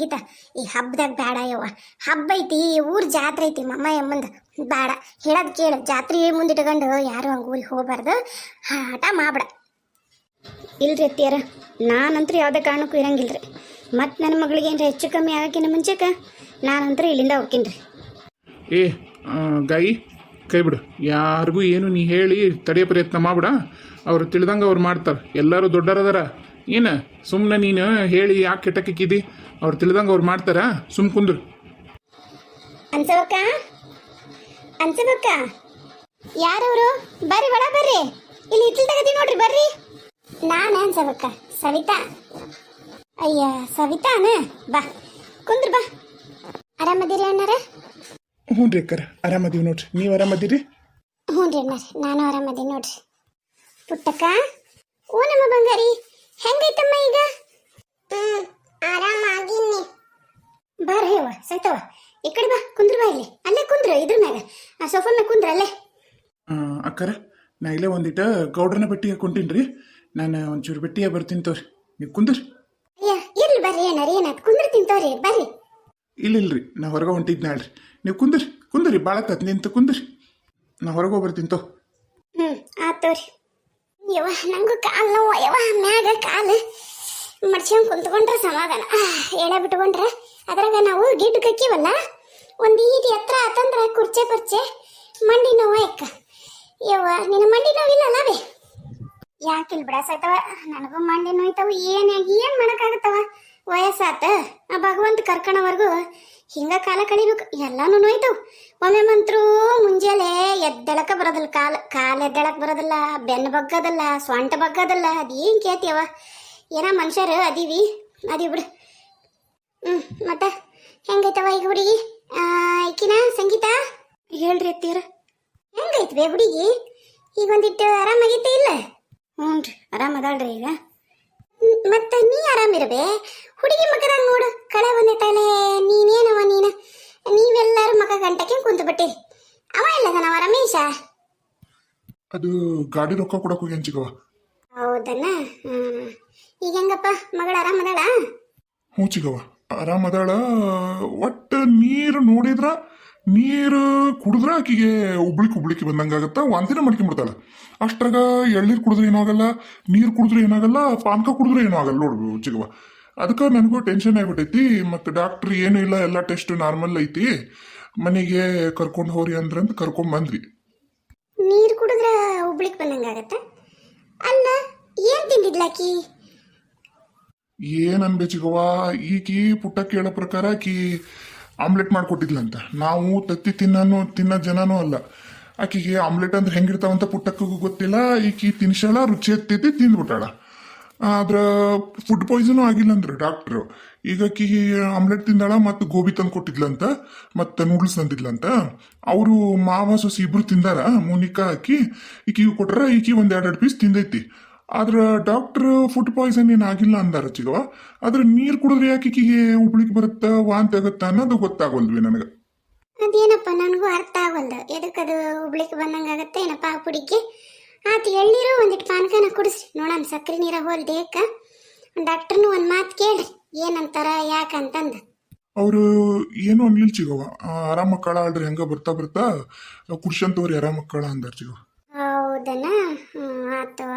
ಸಂಗೀತ ಈ ಹಬ್ಬದಾಗ ಬೇಡ ಯವ್ವ. ಹಬ್ಬ ಐತಿ, ಊರ್ ಜಾತ್ರೆ ಐತಿ, ಮಮ್ಮ ಎಮ್ಮಂದ ಬೇಡ. ಹೇಳದ್ ಕೇಳು, ಜಾತ್ರೆ ಮುಂದಿಟ್ಕೊಂಡು ಯಾರು ಹಂಗೆ ಊರಿಗೆ ಹೋಗ್ಬಾರ್ದು. ಹಠ ಮಾಡ್ಬೇಡ. ಇಲ್ರಿ ಅತ್ತಿಯಾರ, ನಾನಂತೂ ಯಾವುದೇ ಕಾರಣಕ್ಕೂ ಇರಂಗಿಲ್ರಿ. ಮತ್ತು ನನ್ನ ಮಗಳಿಗೆ ಏನ್ರ ಹೆಚ್ಚು ಕಮ್ಮಿ ಆಗಕ್ಕಿಂತ ಮುಂಚೆಕ ನಾನಂತೂ ಇಲ್ಲಿಂದ ಹೋಗ್ತೀನಿ ರೀ. ಏ ಗಾಯಿ ಕೈ ಬಿಡು. ಯಾರಿಗೂ ಏನು ನೀ ಹೇಳಿ ತಡೆಯೋ ಪ್ರಯತ್ನ ಮಾಡ್ಬಿಡ. ಅವ್ರು ತಿಳಿದಂಗೆ ಅವ್ರು ಮಾಡ್ತಾರೆ. ಎಲ್ಲರೂ ದೊಡ್ಡರದಾರ. ಏನು ಸುಮ್ಮನೆ ನೀನು ಹೇಳಿ ಯಾಕೆ ಕೆಟ್ಟಕ್ಕಿದ್ದಿ? ಅವ್ರು ತಿಳಿದಂಗೆ ಅವ್ರು ಮಾಡ್ತಾರ. ಸುಮ್ ಕುಂದ್ರು. ಅನ್ಸವಕ್ಕ, ಅನ್ಸವಕ್ಕ, ಯಾರವರು? ಬರ್ರಿ ಒಳ ಬರ್ರಿ. ಇಲ್ಲಿ ಇಟ್ಲು ತಗದಿ ನೋಡ್ರಿ, ಬರ್ರಿ. ನಾನು ಅನ್ಸವಕ್ಕ, ಸವಿತಾ. ಅಯ್ಯ ಸವಿತಾನ, ಬಾ ಕುಂದ್ರ ಬಾ. ಆರಾಮದಿರಿ ಅಣ್ಣಾರ? ಹ್ಞೂ ರೀ ಅಕ್ಕಾರ, ಆರಾಮದೀವಿ ನೋಡ್ರಿ. ನೀವು ಆರಾಮದಿರಿ? ಹ್ಞೂ ರೀ ಅಣ್ಣಾರ, ನಾನು ಆರಾಮದೀನಿ ನೋಡ್ರಿ. ಪುಟ್ಟಕ್ಕ, ಓ ನಮ್ಮ ಬಂಗಾರಿ, ಹೆಂಗೈತಮ್ಮ ಈಗ? ಆರಾಮಾಗಿನಿ. ಬಾರ ಹೇವ ಸೈತವ, ಈ ಕಡೆ ಬಾ, ಕುಂದ್ರ ಬಾ. ಇಲ್ಲಿ ಅಲ್ಲೇ ಕುಂದ್ರ, ಇದ್ರ ಮ್ಯಾಗ ಆ ಸೋಫಾ ಮ್ಯಾಗ ಕುಂದ್ರ ಅಲ್ಲೇ. ಅಕ್ಕಾರ, ನಾ ಇಲ್ಲೇ ಒಂದಿಟ ಗೌಡ್ರನ ಬಟ್ಟಿ ಹಾಕೊಂತೀನಿ ರೀ. ನಾನು ಒಂಚೂರು ಬಟ್ಟಿಯ ಬರ್ತೀನಿ ತೋರಿ, ನೀವು ಕುಂದ್ರಿ. ಅಯ್ಯ ಇರ್ಲಿ ಬರ್ರಿ, ಏನಾರ ಏನಾಯ್ತು ಕುಂದ್ರ ತಿಂತವ್ರಿ, ಬರ್ರಿ. ಇಲ್ಲಿಲ್ರಿ, ನಾ ಹೊರಗೆ ಹೊಂಟಿದ್ನ ಹೇಳ್ರಿ. ನೀವು ಕುಂದ್ರಿ ಭಾಳ ಕತ್ ನಿಂತು ಕುಂದ್ರಿ. ನಾ ಹೊರಗೆ ಹೋಗ್ಬರ್ತೀನಿ ತೋ. ಆತೋರಿ. ಯವ್ವ ನಂಗೂ ಕಾಲು ನೋವು ಯವ್ವ, ಮ್ಯಾಗ ಕಾಲು ಮಡ್ಸ್ಕೊಂಡ್ ಕುಂತ್ಕೊಂಡ್ರೆ ಸಮಾಧಾನ. ಎಳೆ ಬಿಟ್ಕೊಂಡ್ರೆ ಅದ್ರಾಗ ನಾವು ಗಿಡ್ಡು ಕಕ್ಕಿವಲ್ಲ, ಒಂದು ಈಟಿ ಎತ್ತರ ಆತಂದ್ರೆ ಕುರ್ಚೆ ಪರ್ಚೆ ಮಂಡಿ ನೋವು ಅಕ್ಕ. ಯವ್ವ ನಿನ್ನ ಮಂಡಿ ನೋವಿಲ್ಲ ನಾವೇ? ಯಾಕಿಲ್ ಬಿಡ ಸಾಯ್ತವ, ನನಗೂ ಮಂಡಿ ನೋಯ್ತವ. ಏನ್ ಮಾಡಕ್ಕಾಗತ್ತವ, ವಯಸ್ಸಾತ. ಆ ಭಗವಂತ ಕರ್ಕಣವರೆಗೂ ಹಿಂಗ ಕಾಲ ಕಳಿಬೇಕು. ಎಲ್ಲಾನು ನೋಯ್ತವು. ಒಮ್ಮೆ ಮಂತ್ರು ಮುಂಜಾನೆ ಎದ್ದಳಕ ಬರೋದಿಲ್ಲ, ಕಾಲು ಎದ್ದಳಕ್ ಬರೋದಿಲ್ಲ, ಬೆನ್ನು ಬಗ್ಗದಲ್ಲ, ಸೊಂಟ ಬಗ್ಗದಲ್ಲ. ಅದೇನ್ ಕೇಳ್ತೀಯವ? ಏನ ಮನುಷ್ಯರು ಅದೀವಿ ಬಿಡು. ಮತ್ತೆ ಹೆಂಗೈತವ ಈಗ ಹುಡುಗಿ? ಈಕಿನ ಸಂಗೀತ ಹೇಳ್ರಿ ಅತ್ತಿಯಾರ. ಹೆಂಗೈತ್ವೆ ಹುಡುಗಿ? ಈಗ ಒಂದಿಟ್ಟು ಆರಾಮಾಗೈತೆ ಇಲ್ಲ? ಹ್ಞೂ ರೀ, ಆರಾಮದಾಳ್ರಿ ಈಗ. ಮತ್ತೆ ನೀ ಆರಾಮಿರಬೇ? ಹುಡುಗಿ ಮಗದಾಗ ನೋಡು, ಕಳೆ ಬಂದೈತಲೆ. ನೀನೇನವ ನೀವೆಲ್ಲರೂ ಮಗ ಗಂಟಕ್ಕೆ ಕುಂತು ಬಿಟ್ಟಿರಿ. ಅವ ಇಲ್ಲದನವ ರಮೇಶ? ಅದು ಗಾಡಿ ರೊಕ್ಕ ಕೊಡಕ್ಕೆ ಹೋಗಿ ಹಂಚಿಕವ. ಹೌದನ್ನ? ಈಗ ಹೆಂಗಪ್ಪ ಮಗಳು ಆರಾಮದಾಳ? ಹ್ಞೂ ಚಿಗವ, ಆರಾಮದಾಳ. ಒಟ್ಟು ನೀರು ನೋಡಿದ್ರ, ನೀರು ಕುಡಿದ್ರೆ ಆಕಿಗೆ ಉಬ್ಳಿಕ್ಕೆ ಬಂದಂಗಾಗತ್ತ. ವಾಂತಿನ ಮಾಡ್ಕೊಂಡ್ಬಿಡ್ತಾಳ. ಅಷ್ಟ್ರಾಗ ಎಳ್ನೀರು ಕುಡಿದ್ರೆ ಏನೂ ಆಗಲ್ಲ, ನೀರು ಕುಡಿದ್ರೆ ಏನಾಗಲ್ಲ, ಪಾನಕ ಕುಡಿದ್ರೆ ಏನೂ ಆಗಲ್ಲ ನೋಡು ಚಿಗವ. ಅದಕ್ಕೆ ನನಗೂ ಟೆನ್ಷನ್ ಆಗ್ಬಿಟ್ಟೈತಿ. ಮತ್ತು ಡಾಕ್ಟ್ರ್ ಏನೂ ಇಲ್ಲ, ಎಲ್ಲ ಟೆಸ್ಟ್ ನಾರ್ಮಲ್ ಐತಿ, ಮನೆಗೆ ಕರ್ಕೊಂಡು ಹೋರಿ ಅಂದ್ರಂತ ಕರ್ಕೊಂಡ್ ಬಂದ್ರಿ. ನೀರು ಕುಡಿದ್ರೆ ಉಬ್ಳಿಕ್ ಬಂದಂಗಾಗತ್ತ? ಅಲ್ಲ ಏನ್ ತಿಂದಿದ್ಲಾಕಿ? ಏನ್ ಅನ್ಬೇಚಿಗವ್ವ, ಈಕಿ ಪುಟ್ಟ ಕೇಳೋ ಪ್ರಕಾರ ಆಕಿ ಆಮ್ಲೆಟ್ ಮಾಡ್ಕೊಟ್ಟಿದ್ಲಂತ. ನಾವು ತತ್ತಿ ತಿನ್ನೋ ಜನನೂ ಅಲ್ಲ. ಆಕಿಗೆ ಆಮ್ಲೆಟ್ ಅಂದ್ರೆ ಹೆಂಗಿರ್ತಾವಂತ ಪುಟ್ಟಕ್ಕೂ ಗೊತ್ತಿಲ್ಲ. ಈಕಿ ತಿನ್ಸಳ, ರುಚಿ ಹತ್ತೈತಿ, ತಿಂದ್ಬಿಟ್ಟಾಳ. ಆದ್ರ ಫುಡ್ ಪಾಯ್ಸನ್ ಆಗಿಲ್ಲ ಅಂದ್ರೆ ಡಾಕ್ಟ್ರು. ಈಗ ಆಕಿಗೆ ಆಮ್ಲೆಟ್ ತಿಂದಾಳ, ಮತ್ತು ಗೋಬಿ ತಂದು ಕೊಟ್ಟಿದ್ಲಂತ, ಮತ್ತು ನೂಡಲ್ಸ್ ತಂದಿದ್ಲಂತ. ಅವರು ಮಾವ ಸೊಸಿ ಇಬ್ರು ತಿಂದಾರ. ಮುನಿಕಾ ಈಕಿಗೆ ಕೊಟ್ರ, ಈಕಿ ಒಂದೆರಡು ಪೀಸ್ ತಿಂದೈತಿ. ಆದ್ರ ಡಾಕ್ಟರ್ ಫುಡ್ ಪಾಯ್ಸನ್ ಏನಾಗಿಲ್ಲ ಅಂದಾರ ಚಿಗವ. ಆದ್ರೆ ನೀರು ಕುಡಿದ್ರೆ ಯಾಕೆ ಈಕಿಗೆ ಉಬ್ಳಿಕ್ ಬರುತ್ತಾ, ವಾಂತಿ ಆಗತ್ತಾ ಅನ್ನೋದು ಗೊತ್ತಾಗೋಲ್ವಿ ನನಗೆ. ಅದೇನಪ್ಪ ನನಗೂ ಅರ್ಥ ಆಗೋಲ್ದು. ಎದಕ್ಕದು ಉಬ್ಳಿಕ್ ಬಂದಂಗಾಗತ್ತೆ ಏನಪ್ಪ ಆ ಪುಡಿಗೆ? ಆತ ಎಳ್ನೀರು ಒಂದಿಟ್ಟು ಪಾನಕನ ಕುಡಿಸ್ರಿ ನೋಡೋಣ, ಸಕ್ಕರೆ ನೀರ ಹೋಲ್ ದೇಹಕ್ಕ. ಡಾಕ್ಟರ್ನು ಒಂದು ಮಾತು ಕೇಳ್ರಿ ಏನಂತಾರ ಯಾಕಂತಂದು. ಅವರು ಏನು ಅನ್ಲಿಲ್ ಚಿಗವ. ಆರಾಮ ಮಕ್ಕಳ ಆಡ್ರಿ, ಹೆಂಗ ಬರ್ತಾ ಕುಡ್ಸಂತವ್ರಿ ಆರಾಮ ಮಕ್ಕಳ ಅಂದಾರ ಚಿಗವ. ಹೌದನ? ಆತು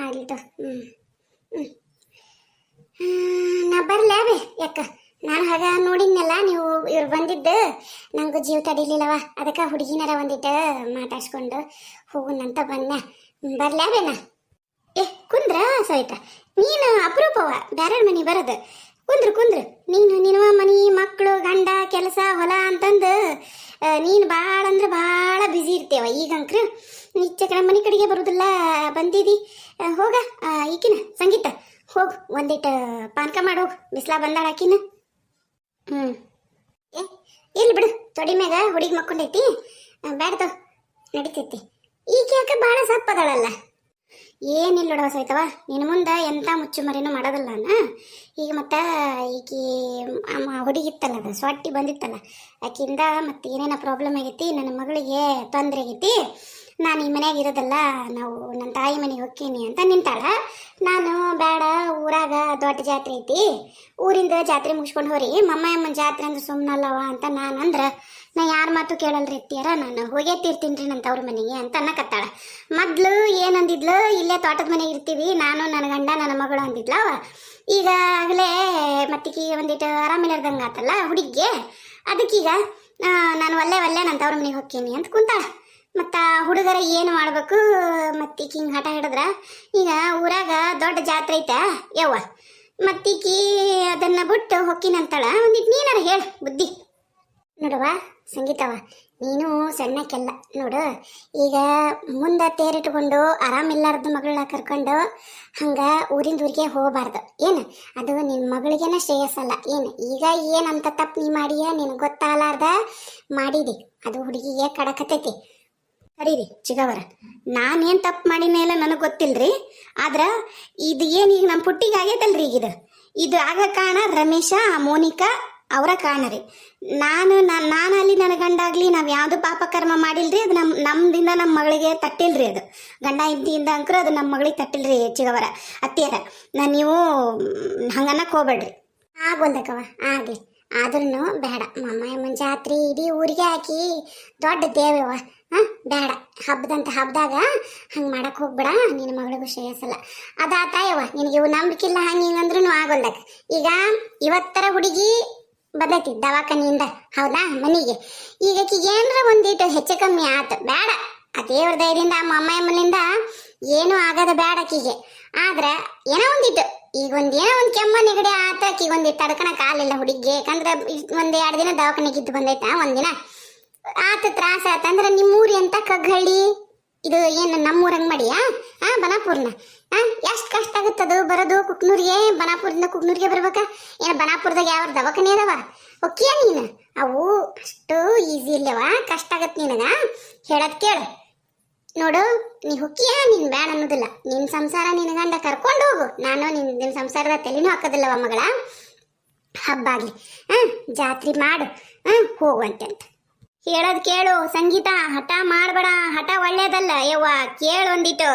ಆಡ್ಲಿಟ್ಟು. ನಾ ಬರ್ಲೇ ಬೇ ಯಾಕ? ನಾನು ಹಾಗ ನೋಡಿದ್ನಲ್ಲ, ನೀವು ಇವ್ರು ಬಂದಿದ್ದು ನಂಗೂ ಜೀವ ತಡಿಲಿಲ್ಲವ. ಅದಕ್ಕೆ ಹುಡುಗಿನಾರ ಒಂದಿಟ್ಟು ಮಾತಾಡ್ಸ್ಕೊಂಡು ಹೋಗುನಂತ ಬನ್ನ. ಬರ್ಲೇ ಬೇನ? ಕುಂದ್ರ ಸವಿತಾ, ನೀನು ಅಪರೂಪವ ಬ್ಯಾರ ಮನೆ ಬರೋದು. ಕುಂದ್ರು ನಿನ್ನ ಮನಿ ಮಕ್ಕಳು ಗಂಡ ಕೆಲಸ ಹೊಲ ಅಂತಂದು ನೀನು ಭಾಳ ಅಂದ್ರೆ ಭಾಳ ಬ್ಯುಸಿ ಇರ್ತೇವ. ಈಗಂಕ್ರು ಈಚೆ ಕಡೆ ಮನೆ ಕಡೆಗೆ ಬರುದಿಲ್ಲ. ಬಂದಿದಿ ಹೋಗ. ಈಕಿನ ಸಂಗೀತ ಹೋಗು, ಒಂದಿಟ್ಟು ಪಾನಕ ಮಾಡೋಗು, ಬಿಸ್ಲಾ ಬಂದಾಳ ಆಕಿನ. ಇರ್ಲಿ ಬಿಡು, ತೊಡಿ ಮ್ಯಾಗ ಹುಡುಗಿ ಮಕ್ಕೊಂಡೈತಿ, ಬ್ಯಾಡ್ದು ನಡಿತೈತಿ. ಈಗ ಯಾಕೆ ಭಾಳ ಸಪ್ಪದಾಳಲ್ಲ? ಏನಿಲ್ಲ ನೋಡವ ಸೈತವ, ನಿನ್ನ ಮುಂದೆ ಎಂಥ ಮುಚ್ಚುಮರಿನೂ ಮಾಡೋದಲ್ಲ. ಈಗ ಮತ್ತು ಈಕಿ ಹುಡುಗಿತ್ತಲ್ಲ, ಅದು ಸೊಟ್ಟಿ ಬಂದಿತ್ತಲ್ಲ, ಆಕಿಂದ ಮತ್ತು ಏನೇನೋ ಪ್ರಾಬ್ಲಮ್ ಆಗೈತಿ, ನನ್ನ ಮಗಳಿಗೆ ತೊಂದರೆ ಆಗೈತಿ. ನಾನು ಈ ಮನ್ಯಾಗ ಇರೋದಲ್ಲ, ನಾವು ನನ್ನ ತಾಯಿ ಮನೆಗೆ ಹೋಗ್ತೀನಿ ಅಂತ ನಿಂತಾಳ. ನಾನು ಬೇಡ, ಊರಾಗ ದೊಡ್ಡ ಜಾತ್ರೆ ಐತಿ, ಊರಿಂದ ಜಾತ್ರೆ ಮುಗಿಸ್ಕೊಂಡು ಹೋರಿ, ಮಮ್ಮಯಮ್ಮನ ಜಾತ್ರೆ ಅಂದ್ರೆ ಸುಮ್ಮನಲ್ಲವ ಅಂತ ನಾನು ಅಂದ್ರೆ, ನಾ ಯಾರ ಮಾತು ಕೇಳಲ್ರಿ ಅತ್ತಿಯರ, ನಾನು ಹೋಗೇ ತೀರ್ತೀನಿ ನನ್ನ ತವ್ರ ಮನೆಗೆ ಅಂತ ಅನ್ನಕತ್ತಾಳ. ಮೊದ್ಲು ಏನಂದಿದ್ಲು, ಇಲ್ಲೇ ತೋಟದ ಮನೆಗೆ ಇರ್ತೀವಿ ನಾನು ನನ್ನ ಗಂಡ ನನ್ನ ಮಗಳು ಅಂದಿದ್ಲವ. ಈಗ ಆಗಲೇ ಮತ್ತೀಗ ಒಂದಿಟ್ಟು ಆರಾಮಿಲ್ಲದಂಗೆ ಆತಲ್ಲ ಹುಡುಗಿಗೆ, ಅದಕ್ಕೀಗ ನಾನು ಒಲ್ಲೆ ನನ್ನ ತವ್ರ ಮನೆಗೆ ಹೋಗ್ತೀನಿ ಅಂತ ಕುಂತಾಳ. ಮತ್ತು ಹುಡುಗರ ಏನು ಮಾಡ್ಬೇಕು, ಮತ್ತೀಗ ಹಿಂಗೆ ಹಠ ಹಿಡಿದ್ರ, ಈಗ ಊರಾಗ ದೊಡ್ಡ ಜಾತ್ರೆ ಐತ ಯವ್ವ, ಮತ್ತೀಕಿ ಅದನ್ನ ಬಿಟ್ಟು ಹೊಕ್ಕಿನಂತಾಳ. ಒಂದಿಟ್ಟು ನೀನಾರ ಹೇಳು ಬುದ್ಧಿ. ನೋಡವ್ವ ಸಂಗೀತವ, ನೀನು ಸಣ್ಣಕ್ಕೆಲ್ಲ ನೋಡು, ಈಗ ಮುಂದೆ ತೇರಿಟ್ಕೊಂಡು ಆರಾಮಿಲ್ಲಾರ್ದ ಮಗಳನ್ನ ಕರ್ಕೊಂಡು ಹಂಗೆ ಊರಿಂದ ಊರಿಗೆ ಹೋಗಬಾರ್ದು. ಏನು ಅದು ನಿನ್ನ ಮಗಳಿಗೇನ ಶ್ರೇಯಸ್ಸಲ್ಲ. ಏನು ಈಗ ಏನಂತ ತಪ್ಪು ನೀ ಮಾಡಿಯ ನಿನಗೆ ಗೊತ್ತಾಗಲಾರ್ದ ಮಾಡಿದಿ, ಅದು ಹುಡುಗಿಗೆ ಕಡಕತೈತಿ. ಸರಿ ಚಿಗವರ, ನಾನೇನು ತಪ್ಪು ಮಾಡಿನ ಇಲ್ಲ ನನಗೆ ಗೊತ್ತಿಲ್ರಿ. ಆದ್ರೆ ಇದು ಏನು ಈಗ ನಮ್ಮ ಪುಟ್ಟಿಗೆ ಆಗೈತಲ್ರಿ, ಈಗ ಇದು ಆಗ ಕಾರಣ ರಮೇಶ ಮೋನಿಕಾ ಅವರ ಕಾರಣ ರೀ. ನಾನು ಅಲ್ಲಿ ನನ್ನ ಗಂಡಾಗ್ಲಿ ನಾವು ಯಾವುದು ಪಾಪ ಕರ್ಮ ಮಾಡಿಲ್ರಿ. ಅದು ನಮ್ದಿಂದ ನಮ್ಮ ಮಗಳಿಗೆ ತಟ್ಟಿಲ್ರಿ. ಅದು ಗಂಡ ಇದ್ದಿಂದ ಅಂಕರು ಅದು ನಮ್ಮ ಮಗಳಿಗೆ ತಟ್ಟಿಲ್ರಿ ಚಿಗವರ ಅತ್ತಿಯರ. ನೀವು ಹಂಗನ್ನಕ್ಕೆ ಹೋಗ್ಬೇಡ್ರಿ. ಆಗೊಂದಕ್ಕವ ಆಗಲಿ, ಆದ್ರೂ ಬೇಡ, ಮಮ್ಮಯಮ್ಮನ ಜಾತ್ರೆ ಇಡೀ ಊರಿಗೆ ಹಾಕಿ ದೊಡ್ಡ ದೇವವ. ಬೇಡ, ಹಬ್ಬದಾಗ ಹಂಗೆ ಮಾಡಕ್ಕೆ ಹೋಗ್ಬೇಡ, ನಿನ್ನ ಮಗಳಿಗೂ ಶ್ರೇಯಸ್ಸಲ್ಲ. ಅದಾತಾಯವ, ನಿನಗೆ ಇವು ನಂಬಿಕಿಲ್ಲ ಹಂಗೆ ಹಿಂಗಂದ್ರೂ ಆಗೋಲ್ದಕ್ಕ. ಈಗ ಇವತ್ತರ ಹುಡುಗಿ ಬಂದೈತಿ ದವಾಖಾನಿಯಿಂದ, ಹೌದಾ ಮನೆಗೆ. ಈಗ ಏನ್ರ ಒಂದಿಟ್ಟು ಹೆಚ್ಚು ಕಮ್ಮಿ ಆತು, ಬೇಡ, ಆ ದೇವ್ರ ದಯದಿಂದ ಆ ಮಮ್ಮಯಮ್ಮನಿಂದ ಏನೂ ಆಗದ ಬೇಡ ಆಕಿಗೆ. ಆದ್ರೆ ಏನೋ ಒಂದಿಟ್ಟು ಈಗ ಏನೋ ಒಂದು ಕೆಮ್ಮ ನೆಗಡಿ ಆತ, ಆಕಿಗೆ ಒಂದಿಟ್ಟು ತಡ್ಕಣ ಕಾಲಿಲ್ಲ ಹುಡುಗಿಗೆ. ಯಾಕಂದ್ರೆ 1-2 ದಿನ ದವಾಖಾನೆಗಿದ್ದು ಬಂದೈತ, ಒಂದಿನ ಆತ ತ್ರಾಸ ಆತಂದ್ರೆ ನಿಮ್ಮೂರಿ ಅಂತ ಕಗ್ಗಳ್ಳಿ ಇದು ಏನು ನಮ್ಮೂರಂಗೆ ಮಾಡಿಯಾ ಬನಾಪುರ್ನ? ಎಷ್ಟು ಕಷ್ಟ ಆಗುತ್ತದು ಬರೋದು ಕುಕ್ನೂರಿಗೆ, ಬನಾಪುರದಿಂದ ಕುಕ್ನೂರಿಗೆ ಬರ್ಬೇಕಾ? ಏನು ಬನಾಪುರದಾಗ ಯಾವ ದವಾಖಾನೆ ಅದಾವ? ಓಕೆ ನೀನು ಅವು ಅಷ್ಟು ಈಸಿ ಇಲ್ಲವ, ಕಷ್ಟ ಆಗತ್ತೆ ನಿನಗ. ಹೇಳೋದು ಕೇಳು ನೋಡು, ನೀ ಹೊಕ್ಕಿಯ ನೀನು ಬೇಡ ಅನ್ನೋದಿಲ್ಲ. ನಿನ್ನ ಸಂಸಾರ ನಿನ್ನ ಗಂಡ ಕರ್ಕೊಂಡು ಹೋಗು, ನಾನು ನಿನ್ನ ಸಂಸಾರದ ತಲೆನೂ ಹಾಕೋದಿಲ್ಲವ ಮಗಳ. ಹಬ್ಬ ಆಗಲಿ ಜಾತ್ರೆ ಮಾಡು ಹೋಗುವಂತೆ ಅಂತ ಹೇಳೋದು ಕೇಳು ಸಂಗೀತ. ಹಠ ಮಾಡಬೇಡ, ಹಠ ಒಳ್ಳೇದಲ್ಲ ಯವ್ವ, ಕೇಳು ಒಂದಿಟ್ಟು.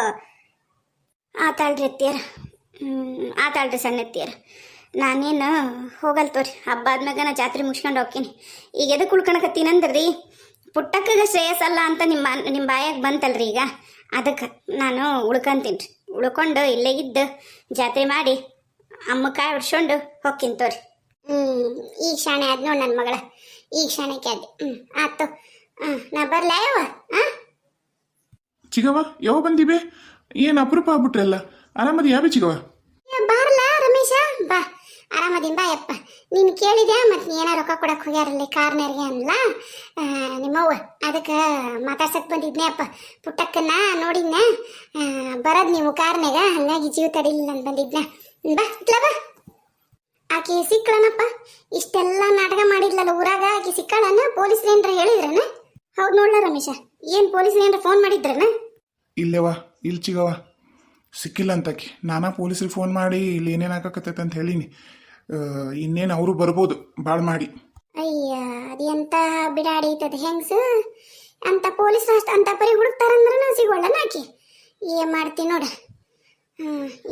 ಆತಾಳ್ರಿ ಅತ್ತಿಯರ, ಆತಾಳ್ರಿ ಸಣ್ಣತ್ತಿಯರ, ನಾನೇನು ಹೋಗಲ್ ತೋರಿ. ಹಬ್ಬ ಆದ್ಮ್ಯಾಗ ನಾ ಜಾತ್ರೆ ಮುಗಿಸ್ಕೊಂಡು ಹೋಗ್ತೀನಿ. ಈಗ ಎದಕ್ಕೆ ಉಳ್ಕೊಳಕತ್ತೀನಂದ್ರಿ, ಪುಟ್ಟಕ್ಕಗೆ ಶ್ರೇಯಸ್ಸಲ್ಲ ಅಂತ ನಿಮ್ಮ ಬಾಯಾಗ ಬಂತಲ್ರಿ. ಈಗ ಅದಕ್ಕೆ ನಾನು ಉಳ್ಕೊಂತೀನಿ ರೀ. ಉಳ್ಕೊಂಡು ಇಲ್ಲೇ ಇದ್ದು ಜಾತ್ರೆ ಮಾಡಿ ಅಮ್ಮ ಕಾಯಿ ಹೊಡ್ಸ್ಕೊಂಡು ಹೋಗ್ತೀನಿ ತೋರಿ. ಈಗ ಶಾಣೆ ಆದ್ ನೋಡು ನನ್ನ ಮಗಳ, ಈಗ ಶಾಣೆಗೆ ಆದ. ಆತು, ನಾ ಬರ್ಲ ಯಾವ ಚಿಗವ ಯಾವ ಬಂದಿವೆ? ಏನು ಅಪರೂಪ ಆಗ್ಬಿಟ್ರಲ್ಲ, ಆರಾಮದಿ ಯಾವೇ ಚಿಗವ? ಬಾರಲ್ಲ ರಮೇಶ, ಬಾ ಆರಾಮದಿಂದ ಯಪ್ಪ. ನೀನು ಕೇಳಿದೆ ಮತ್ತು ನೀ ಏನೋ ರೊಕ್ಕ ಕೊಡಕ್ಕೆ ಹೋಗ್ಯಾರಲ್ಲಿ ಕಾರ್ನರ್ಗೆ ಅನ್ಲ ನಿಮ್ಮವ್ವ, ಅದಕ್ಕೆ ಮಾತಾಡ್ಸಕ್ಕೆ ಬಂದಿದ್ನೆ ಅಪ್ಪ. ಪುಟ್ಟಕ್ಕನ್ನ ನೋಡಿದ್ನ ಬರೋದು ನೀವು ಕಾರ್ನಾಗ, ಹಂಗಾಗಿ ಜೀವ ತಡಿಲಿಲ್ಲ ಅಂತ ಬಂದಿದ್ನ. ಬಾ ಇತ್ಲ ಬಾ. ಆಕೆ ಸಿಕ್ಕಳನಪ್ಪ, ಇಷ್ಟೆಲ್ಲ ನಾಟಕ ಮಾಡಿದ್ಲಲ್ಲ ಊರಾಗ, ಆಕೆ ಸಿಕ್ಕಳನ? ಪೊಲೀಸ್ರು ಏನ್ರ ಹೇಳಿದ್ರನ? ಹೌದು ನೋಡ್ಲ ರಮೇಶ, ಏನು ಪೊಲೀಸ್ರು ಏನ್ರ ಫೋನ್ ಮಾಡಿದ್ರನ? ಇಲ್ಲೇವಾ ಇಲ್ಲಿ ಚಿಗವ ಸಿಕ್ಕಿಲ್ಲ ಅಂತಾಕಿ. ನಾನಾ ಪೊಲೀಸ್ರಿಗೆ ಫೋನ್ ಮಾಡಿ ಇಲ್ಲಿ ಏನೇನು ಹಾಕಕತ್ತೈತೆ ಅಂತ ಹೇಳೀನಿ. ಇನ್ನೇನು ಅವರು ಬರ್ಬೋದು ಭಾಳ ಮಾಡಿ. ಅಯ್ಯ ಅದು ಎಂತ ಬಿಡಾಡಿ ಐತದ ಹೆಂಗ್ಸು ಅಂತ ಪೊಲೀಸ್ ಅಷ್ಟು ಅಂತ ಪರಿ ಹುಡುಕ್ತಾರಂದ್ರೆ ನಾವು ಸಿಗೋಳ್ಳನ ಆಕಿ. ಏನು ಮಾಡ್ತೀನಿ ನೋಡ.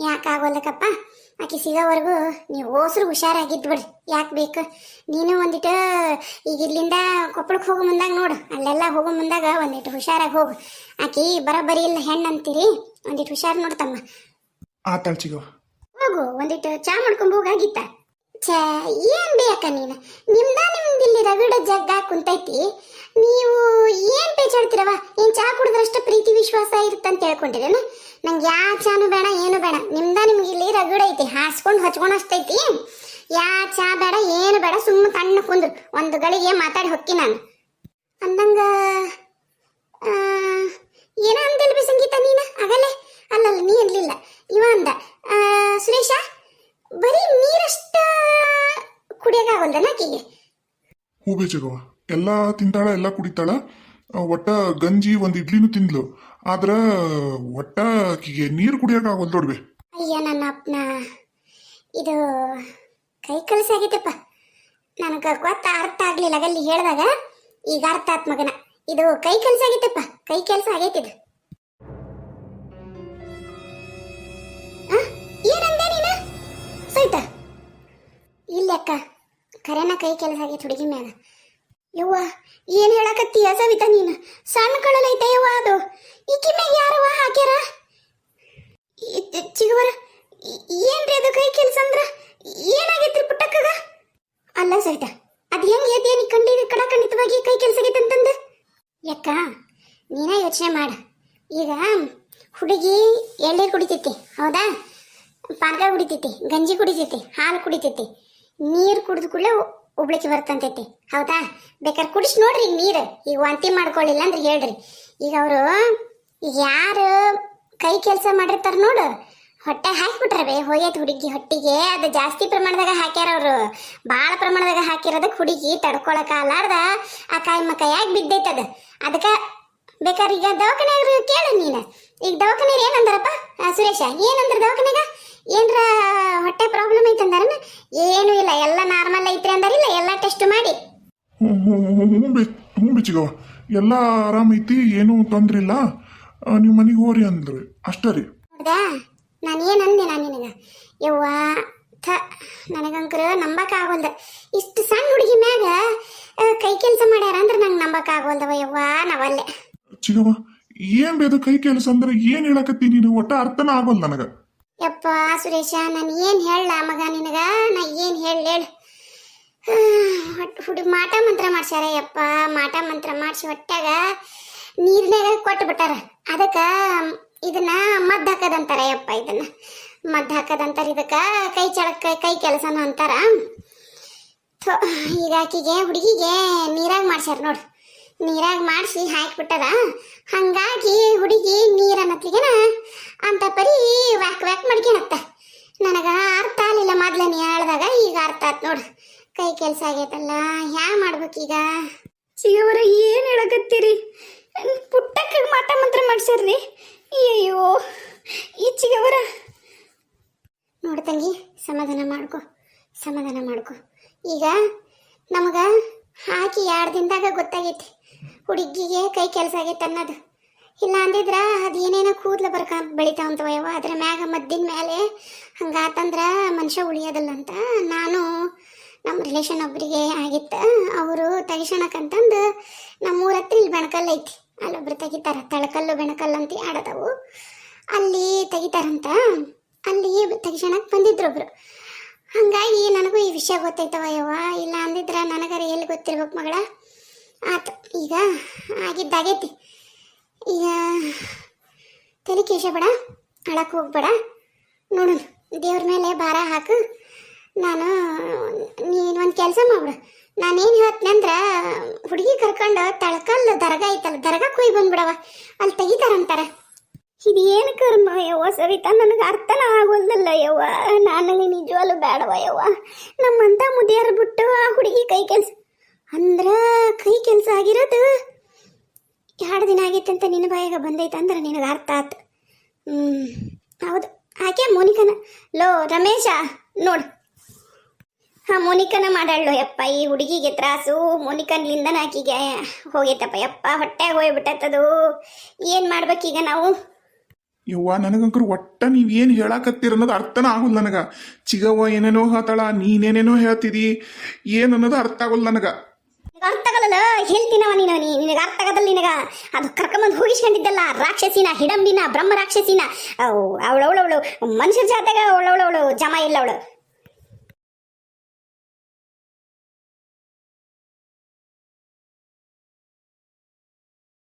ಯಾಕೆ ಆಗೋಲ್ಲಕ್ಕಪ್ಪ, ಆಕೆ ಸಿಗೋವರೆಗೂ ನೀವು ಹೋಸ್ರು ಹುಷಾರಾಗಿದ್ದು ಬಿಡ್ರಿ. ಯಾಕೆ ಬೇಕು? ನೀನು ಒಂದಿಟ್ಟು ಈಗ ಇಲ್ಲಿಂದ ಕೊಪ್ಪಳಕ್ಕೆ ಹೋಗೋ ಮುಂದಾಗ ನೋಡು, ಅಲ್ಲೆಲ್ಲ ಹೋಗೋ ಮುಂದಾಗ ಒಂದಿಟ್ಟು ಹುಷಾರಾಗಿ ಹೋಗು. ಆಕಿ ಬರೋಬ್ಬರಿ ಇಲ್ಲ ಹೆಣ್ಣು ಅಂತೀರಿ, ಒಂದಿಟ್ಟು ಹುಷಾರು ನೋಡ್ತಮ್ಮ. ಆತಾಳ್ ಚಿಗವ ಹೋಗು, ಒಂದಿಟ್ಟು ಚಾ ಮಾಡ್ಕೊಂಡು ಹೋಗಾಗಿತ್ತ. ಛೇ ಏನು ಬೇಕ ನೀನು? ನಿಮ್ದಿಲ್ಲಿ ರಗಡ ಜಗ್ಗ ಕುಂತೈತಿ, ನೀವು ಏನು ಪೇಚಾಡ್ತಿರವ? ಏನು ಚಾ ಕುಡಿದ್ರಷ್ಟು ಪ್ರೀತಿ ವಿಶ್ವಾಸ ಇರುತ್ತಂತ ಹೇಳ್ಕೊಂಡಿರೇನು? ನಂಗೆ ಯಾ ಚಾನು ಬೇಡ, ಏನು ಬೇಡ. ನಿಮ್ಗೆ ಇಲ್ಲಿ ರಗಡ ಐತಿ, ಹಾಸ್ಕೊಂಡು ಹಚ್ಕೊಂಡು ಅಷ್ಟೈತಿ. ಯಾ ಚಾ ಬೇಡ, ಏನು ಬೇಡ, ಸುಮ್ಮ ತಣ್ಣ ಕುಂದ್ರು. ಒಂದು ಗಳಿಗೆ ಮಾತಾಡಿ ಹೊಕ್ಕಿ ನಾನು ಅಂದಂಗ. ಏನೋ ಅಂದಿಲ್ವಿ ಸಂಗೀತ ನೀನು ಆಗಲೇ? ಅಲ್ಲಲ್ಲ ನೀ ಅನ್ಲಿಲ್ಲ, ಇವ ಅಂದ ಸುರೇಶ, ಬರೀ ನೀರಷ್ಟ ಕುಡಿಯೋಕ್ಕಾಗಲ್ದನ ಆಕಿಗೆ? ಹೂಬೇ ಚಿಗವ ಎಲ್ಲ ತಿಂತಾಳ, ಎಲ್ಲ ಕುಡಿತಾಳ. ಒಟ್ಟ ಗಂಜಿ ಒಂದು ಇಡ್ಲಿನೂ ತಿಂದ್ಲು, ಆದ್ರೆ ಒಟ್ಟ ಆಕಿಗೆ ನೀರು ಕುಡಿಯೋಕ್ಕಾಗಲ್ ನೋಡ್ಬೆ. ಅಯ್ಯ ನನ್ನ ಅಪ್ಪನ, ಇದು ಕೈ ಕಲಸಾಗೈತಪ್ಪ. ನನಗೆ ಅರ್ಥ ಆಗ್ಲಿಲ್ಲ ಅಲ್ಲಿ ಹೇಳಿದಾಗ, ಈಗ ಅರ್ಥ ಆತ್ ಮಗನ. ಇದು ಕೈ ಕೆಲಸ ಆಗೈತಪ್ಪ, ಕೈ ಕೆಲಸ ಆಗೈತಿದು. ಅಕ್ಕ ಕರೆನ ಕೈ ಕೆಲಸ ಆಗೈತೆ ಹುಡುಗಿ ಮ್ಯಾಗ. ಯವ್ವ ಏನು ಹೇಳಕತ್ತೀಯ ಸವಿತಾ ನೀನು? ಸಣ್ಣ ಕಳಲೈತೆ ಯವ್ವ ಅದು. ಈಕಿ ಮ್ಯಾಗ ಯಾರವ್ವ ಹಾಕ್ಯಾರ? ಚಿಗವರ ಏನ್ರಿ ಅದು ಕೈ ಕೆಲಸ ಅಂದ್ರ? ಏನಾಗೈತ್ರಿ ಪುಟ್ಟಕ್ಕಗ? ಅಲ್ಲ ಸವಿತಾ ಅದು ಹೆಂಗೆ ಏನಿ ಕಂಡಿದ್ದು ಕಡಖಂಡಿತವಾಗಿ ಕೈ ಕೆಲಸ ಆಗೈತೆ ಅಂತಂದು? ಯಾಕ ನೀನ ಯೋಚನೆ ಮಾಡ. ಈಗ ಹುಡುಗಿ ಎಳ್ನೀರು ಕುಡಿತೈತಿ ಹೌದಾ, ಪಾನಕ ಕುಡಿತೈತಿ, ಗಂಜಿ ಕುಡಿತೈತಿ, ಹಾಲು ಕುಡಿತೈತಿ, ನೀರು ಕುಡಿದ ಕೂಡಲೇ ಉಬ್ಳಿಕೆ ಬರ್ತಂತೈತಿ ಹೌದಾ. ಬೇಕಾದ್ರೆ ಕುಡಿಸಿ ನೋಡ್ರಿ ಈಗ ನೀರು. ಈಗ ವಾಂತಿ ಮಾಡ್ಕೊಳ್ಳಿಲ್ಲ ಅಂದ್ರೆ ಹೇಳ್ರಿ. ಈಗ ಅವರು ಈಗ ಯಾರು ಕೈ ಕೆಲಸ ಮಾಡಿರ್ತಾರ ನೋಡು, ಹೊಟ್ಟೆ ಹಾಕಿಬಿಟ್ರವೆ ಹೋಗೈತಿ ಹುಡುಗಿ ಹೊಟ್ಟಿಗೆ. ಅದು ಜಾಸ್ತಿ ಪ್ರಮಾಣದಾಗ ಹಾಕ್ಯಾರ ಅವರು, ಭಾಳ ಪ್ರಮಾಣದಾಗ ಹಾಕಿರೋದಕ್ಕೆ ಹುಡುಗಿ ತಡ್ಕೊಳಕಾಲಾರ್ದ ಆ ಕಾಯಿ ಮಕಾಯಾಗಿ ಬಿದ್ದೈತದ. ಅದಕ್ಕೆ ಬೇಕಾದ್ರೆ ಈಗ ದವಾಖಾನ್ಯಾಗ ಕೇಳು ನೀನು. ಈಗ ದವಾಖಾನೆ ಏನಂದಾರಪ್ಪ ಸುರೇಶ? ಏನಂದ್ರ ದವಾಖಾನ್ಯಾಗ? ಏನರ ಹೊಟ್ಟೆ ಪ್ರಾಬ್ಲಮ್ ಐತಂದಾರನ? ಏನೂ ಇಲ್ಲ, ಎಲ್ಲ ನಾರ್ಮಲ್ ಐತ್ರಿ ಅಂದಾರಿಲ್ಲ, ಎಲ್ಲ ಟೆಸ್ಟ್ ಮಾಡಿ. ಹ್ಞೂ ಬಿಚ್ಚಿಗವ, ಎಲ್ಲ ಆರಾಮೈತಿ, ಏನೂ ತೊಂದ್ರೆ ಇಲ್ಲ, ನೀವು ಮನೆಗೆ ಹೋರಿ ಅಂದ್ರೆ ಅಷ್ಟೇ ರೀ. ಹೌದಾ? ನಾನು ಏನಂದೆ ನಾನು ನಿನಗೆ? ಯವ್ವ ನನಗಂಕರು ನಂಬಕ್ಕಾಗೋಲ್ದ. ಇಷ್ಟು ಸಣ್ಣ ಹುಡುಗಿ ಮ್ಯಾಗ ಕೈ ಕೆಲಸ ಮಾಡ್ಯಾರ ಅಂದ್ರೆ ನಂಗೆ ನಂಬಕ್ಕಾಗೋಲ್ದವ ಯವ್ವ. ನಾವಲ್ಲೇ ಚಿಗವ ಏನ್ ಬೇದು ಕೈ ಕೆಲಸ ಅಂದ್ರೆ ಏನ್ ಹೇಳಕತ್ತಿ ನೀನು? ಒಟ್ಟ ಅರ್ಥನ ಆಗೋಲ್ಲ ನನಗ. ಯಪ್ಪ ಸುರೇಶ ನಾನು ಏನು ಹೇಳ ಮಗ ನಿನಗ? ನಾ ಏನು ಹೇಳು? ಹುಡುಗ ಮಾಟ ಮಂತ್ರ ಮಾಡ್ಸ್ಯಾರ ಯಪ್ಪ. ಮಾಟ ಮಂತ್ರ ಮಾಡಿಸಿ ಹೊಟ್ಟಾಗ ನೀರ್ನಾಗ ಕೊಟ್ಟು ಬಿಟ್ಟಾರ. ಅದಕ್ಕೆ ಇದನ್ನ ಮದ್ದು ಹಾಕದಂತಾರ ಯಪ್ಪ. ಇದನ್ನ ಮದ್ದು ಹಾಕದಂತಾರ. ಇದಕ್ಕೆ ಕೈ ಚಳಕ ಕೈ ಕೆಲಸನ ಅಂತಾರ. ಈಗ ಆಕಿಗೆ ಹುಡುಗಿಗೆ ನೀರಾಗ ಮಾಡ್ಸ್ಯಾರ ನೋಡು. ನೀರಾಗ ಮಾಡಿಸಿ ಹಾಕಿಬಿಟ್ಟದ. ಹಂಗಾಗಿ ಹುಡುಗಿ ನೀರನ್ನತ್ಲಿಗೆನ ಅಂತ ಪರಿ ವ್ಯಾಕ್ ವ್ಯಾಕ್ ಮಾಡ್ಕೊಳತ್ತ. ನನಗ ಅರ್ಥ ಆಗಲಿಲ್ಲ ಮೊದ್ಲು ನೀ ಹೇಳ್ದಾಗ, ಈಗ ಅರ್ಥ ಆತ್ ನೋಡು. ಕೈ ಕೆಲಸ ಆಗೈತಲ್ಲ, ಹ್ಯಾ ಮಾಡ್ಬೇಕೀಗ? ಚಿಗವರ ಏನು ಹೇಳಕತ್ತೀರಿ? ಪುಟ್ಟಕ್ಕೆ ಮಾಟ ಮಂತ್ರ ಮಾಡ್ಸ್ಯಾರ್ರಿ. ಅಯ್ಯೋ ಈ ಚಿಗವರ ನೋಡು ತಂಗಿ, ಸಮಾಧಾನ ಮಾಡ್ಕೊ, ಸಮಾಧಾನ ಮಾಡ್ಕೊ. ಈಗ ನಮಗ ಹಾಕಿ 2 ದಿನದಾಗ ಗೊತ್ತಾಗೈತಿ ಹುಡುಗಿಗೆ ಕೈ ಕೆಲಸ ಆಗೈತೆ ಅನ್ನೋದು. ಇಲ್ಲ ಅಂದಿದ್ರ ಅದು ಏನೇನೋ ಕೂದಲು ಬೆಳಿತಾವಂತವ ಯವ್ವ. ಅದ್ರ ಮ್ಯಾಗ ಮದ್ದಿನ ಮೇಲೆ ಹಂಗಾತಂದ್ರೆ ಮನುಷ್ಯ ಉಳಿಯೋದಿಲ್ಲ ಅಂತ ನಾನು ನಮ್ಮ ರಿಲೇಷನ್ ಒಬ್ಬರಿಗೆ ಆಗಿತ್ತು. ಅವರು ತೆಗಿಸೋಣಕ್ಕಂತಂದು ನಮ್ಮೂರ ಹತ್ರ ಇಲ್ಲಿ ಬೆಣಕಲ್ಲು ಐತಿ, ಅಲ್ಲೊಬ್ರು ತೆಗಿತಾರ. ತಳಕಲ್ಲು ಬೆಣಕಲ್ಲು ಅಂತ ಆಡದವು, ಅಲ್ಲಿ ತೆಗಿತಾರಂತ. ಅಲ್ಲಿ ತೆಗಿಸೋಣಕ್ಕೆ ಬಂದಿದ್ರೊಬ್ರು. ಹಾಗಾಗಿ ನನಗೂ ಈ ವಿಷಯ ಗೊತ್ತೈತವ ಯವ್ವ. ಇಲ್ಲ ಅಂದಿದ್ರೆ ನನಗರ ಎಲ್ಲಿ ಗೊತ್ತಿರ್ಬೇಕು ಮಗಳ. ಆತು, ಈಗ ಆಗಿದ್ದಾಗೈತಿ. ಈಗ ತಲೆ ಕೇಸಬೇಡ, ಅಳಕ್ಕೆ ಹೋಗ್ಬೇಡ. ನೋಡು ದೇವ್ರ ಮೇಲೆ ಭಾರ ಹಾಕು. ನೀನು ಒಂದು ಕೆಲಸ ಮಾಡ್ಬಿಡು. ನಾನೇನು ಹೇಳ್ತೀನಿ ಅಂದ್ರೆ ಹುಡುಗಿ ಕರ್ಕೊಂಡು ತಳಕಲ್ಲು ದರ್ಗಾ ಐತಲ್ಲ, ದರ್ಗಾಕ್ಕೆ ಹೋಗಿ ಬಂದ್ಬಿಡವ, ಅಲ್ಲಿ ತೆಗಿತಾರಂತಾರೆ. ಇದು ಏನು ಕರ್ಮ ಯವ್ವ ಸವಿತಾ? ನನಗೆ ಅರ್ಥನ ಆಗೋಲ್ದಲ್ಲ ಯವ್ವ. ನನಗೆ ನಿಜವಾಗ್ಲೂ ಬೇಡವ ಯವ್ವ. ನಮ್ಮಂತ ಮುದಿಯರು ಬಿಟ್ಟು ಆ ಹುಡುಗಿ ಕೈ ಕೆಲಸ ಅಂದ್ರೆ ಕೈ ಕೆಲಸ ಆಗಿರೋದು 2 ದಿನ ಆಗೈತೆ ಅಂತ ನಿನ್ನ ಬಾಯಿಗೆ ಬಂದೈತೆ ಅಂದ್ರೆ ನಿನಗೆ ಅರ್ಥ ಆತು. ಹೌದು, ಆಕೆ ಮೋನಿಕನ. ಲೋ ರಮೇಶ ನೋಡು, ಹಾಂ ಮೋನಿಕನ ಮಾಡಾಳು ಯಪ್ಪ. ಈ ಹುಡುಗಿಗೆ ತ್ರಾಸು ಮೋನಿಕನ್ಲಿಂದನ ಆಕಿಗೆ ಹೋಗೈತಪ್ಪ ಯಪ್ಪ. ಹೊಟ್ಟೆಗೆ ಹೋಗ್ಬಿಟ್ಟತ್ತದು. ಏನು ಮಾಡ್ಬೇಕೀಗ ನಾವು? ಯವ್ವ ನನಗಂಕರು ಒಟ್ಟ ನೀವ್ ಏನ್ ಹೇಳಾಕತ್ತೀರ ಅನ್ನೋದು ಅರ್ಥನ ಆಗೋಲ್ಲ ನನಗ. ಚಿಗವ್ವ ಏನೇನೋ ಹೇಳ್ತಾಳ, ನೀನೇನೇನೋ ಹೇಳ್ತಿದಿ, ಏನ್ ಅನ್ನೋದು ಅರ್ಥ ಆಗೋಲ್ಲ ನನಗ. ಅರ್ಥ ಆಗಲ್ಲ ಹೇಳ್ತೀನವ ನೀನು. ನಿನಗೆ ಅರ್ಥ ಆಗದಲ್ಲ ನಿನಗ. ಅದು ಕರ್ಕೊಂಬಂದು ಹೋಗಿಸ್ಕೊಂಡಿದ್ದಲ್ಲ ರಾಕ್ಷಸಿನ, ಹಿಡಂಬಿನ, ಬ್ರಹ್ಮ ರಾಕ್ಷಸಿನ. ಅವಳು ಮನುಷ್ಯರ ಜಾತ್ಯಾಗ ಅವಳು ಜಮ ಇಲ್ಲ ಅವಳು.